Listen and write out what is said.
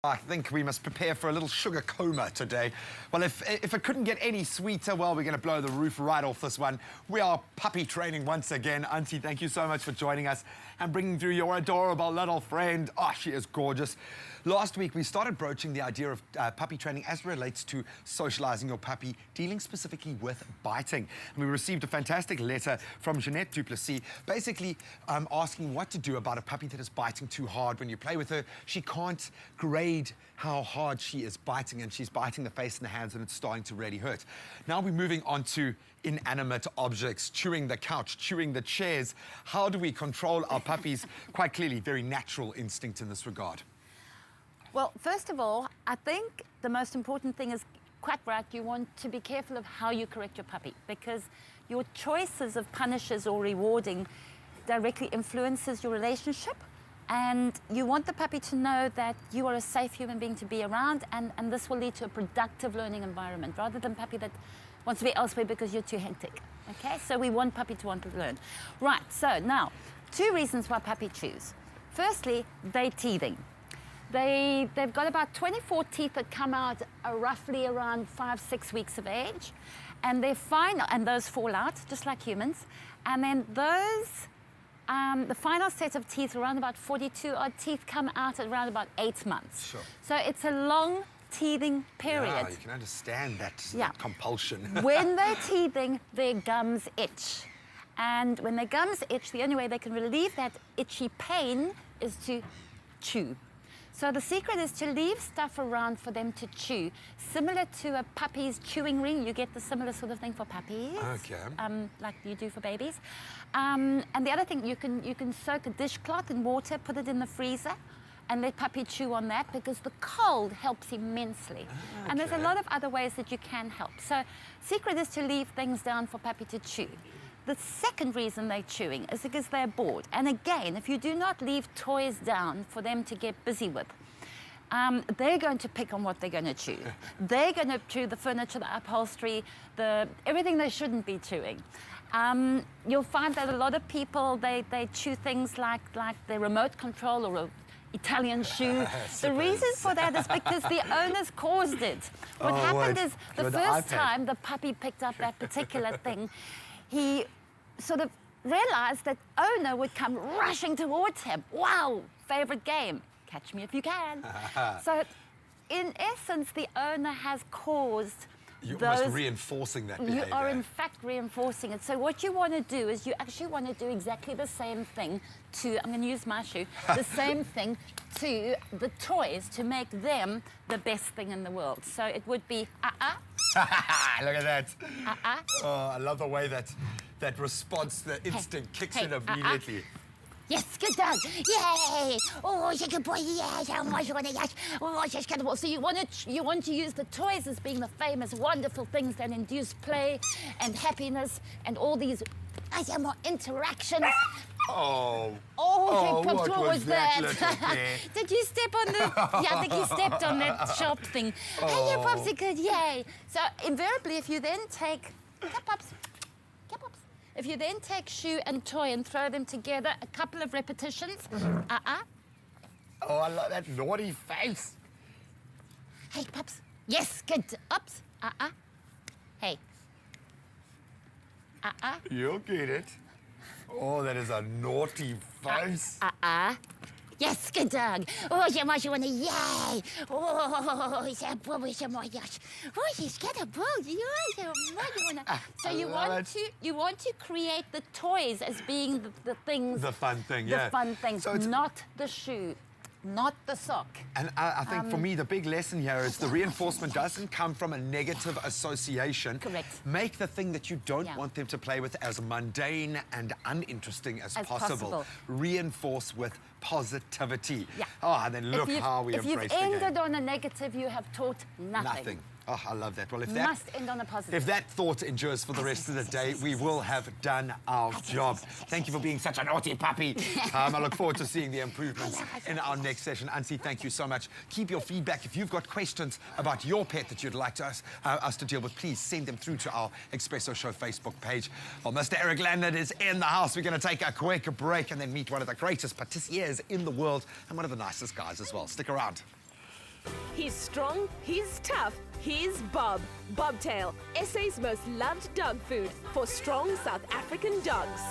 I think we must prepare for a little sugar coma today. Well, if it couldn't get any sweeter, well, we're going to blow the roof right off this one. We are puppy training once again. Auntie, thank you so much for joining us and bringing through your adorable little friend. Oh, she is gorgeous. Last week, we started broaching the idea of puppy training as it relates to socializing your puppy, dealing specifically with biting. And we received a fantastic letter from Jeanette Duplessis, basically asking what to do about a puppy that is biting too hard. When you play with her, she can't grade how hard she is biting, and she's biting the face and the hands, and it's starting to really hurt. Now we're moving on to inanimate objects, chewing the couch, chewing the chairs. How do we control our puppy's quite clearly very natural instinct in this regard? Well, first of all, I think the most important thing is, quite right, you want to be careful of how you correct your puppy, because your choices of punishes or rewarding directly influences your relationship. And you want the puppy to know that you are a safe human being to be around, and this will lead to a productive learning environment, rather than puppy that wants to be elsewhere because you're too hectic. Okay, so we want puppy to want to learn. Right, so now, 2 reasons why puppy chews. Firstly, they're teething. They've got about 24 teeth that come out roughly around 5-6 weeks of age, and they're fine, and those fall out just like humans. And then those, the final set of teeth, around about 42 odd teeth, come out at around about 8 months. Sure. So it's a long teething period. Yeah, you can understand that compulsion. When they're teething, their gums itch. And when their gums itch, the only way they can relieve that itchy pain is to chew. So the secret is to leave stuff around for them to chew. Similar to a puppy's chewing ring, you get the similar sort of thing for puppies. Okay. Like you do for babies. And the other thing, you can soak a dishcloth in water, put it in the freezer, and let puppy chew on that, because the cold helps immensely. Okay. And there's a lot of other ways that you can help. So secret is to leave things down for puppy to chew. The second reason they're chewing is because they're bored. And again, if you do not leave toys down for them to get busy with, they're going to pick on what they're going to chew. They're going to chew the furniture, the upholstery, everything they shouldn't be chewing. You'll find that a lot of people, they chew things like the remote control or an Italian shoe. The reason for that is because the owners caused it. What happened is the first time the puppy picked up that particular thing, he sort of realized that owner would come rushing towards him. Wow, favorite game, catch me if you can. So in essence, the owner has caused You're almost reinforcing that behavior. You are in fact reinforcing it. So what you want to do is you actually want to do exactly the same thing to, I'm going to use my shoe, the same thing to the toys to make them the best thing in the world. So it would be Look at that. Oh, I love the way that response, the instinct kicks in immediately. Yes, good dog. Yay! Oh, you're a good boy. Yes, oh, yes, good boy. So you want to use the toys as being the famous, wonderful things that induce play and happiness and all these interactions. Oh, What was that? that? Did you step on the... Yeah, I think you stepped on that sharp thing. Hey, you popsicle, yay. So invariably, if you then take... If you then take shoe and toy and throw them together, a couple of repetitions. Oh, I love that naughty face. Hey, pups. Yes, good. Ups. Hey. You'll get it. Oh, that is a naughty face. Yes, good dog. Oh, you want to yay. Oh, he's a boy, he's a boy. Oh, he's got a ball. So you want to create the toys as being the things. The fun thing, The fun things, so not the shoe. Not the sock. And I think for me, the big lesson here is the reinforcement doesn't come from a negative association. Correct. Make the thing that you don't want them to play with as mundane and uninteresting as possible. Reinforce with positivity. Yeah. Oh, and then look how we embrace the game. If you've ended on a negative, you have taught nothing. Oh, I love that. Well, if must end on a positive. If that thought endures for the rest of the day, we will have done our job. Thank you for being such a naughty puppy. I look forward to seeing the improvements in our next session. Ansie, thank you so much. Keep your feedback. If you've got questions about your pet that you'd like us to deal with, please send them through to our Expresso Show Facebook page. Well, Mr. Eric Landon is in the house. We're going to take a quick break and then meet one of the greatest patissiers in the world and one of the nicest guys as well. Stick around. He's strong, he's tough, he's Bob. Bobtail, SA's most loved dog food for strong South African dogs.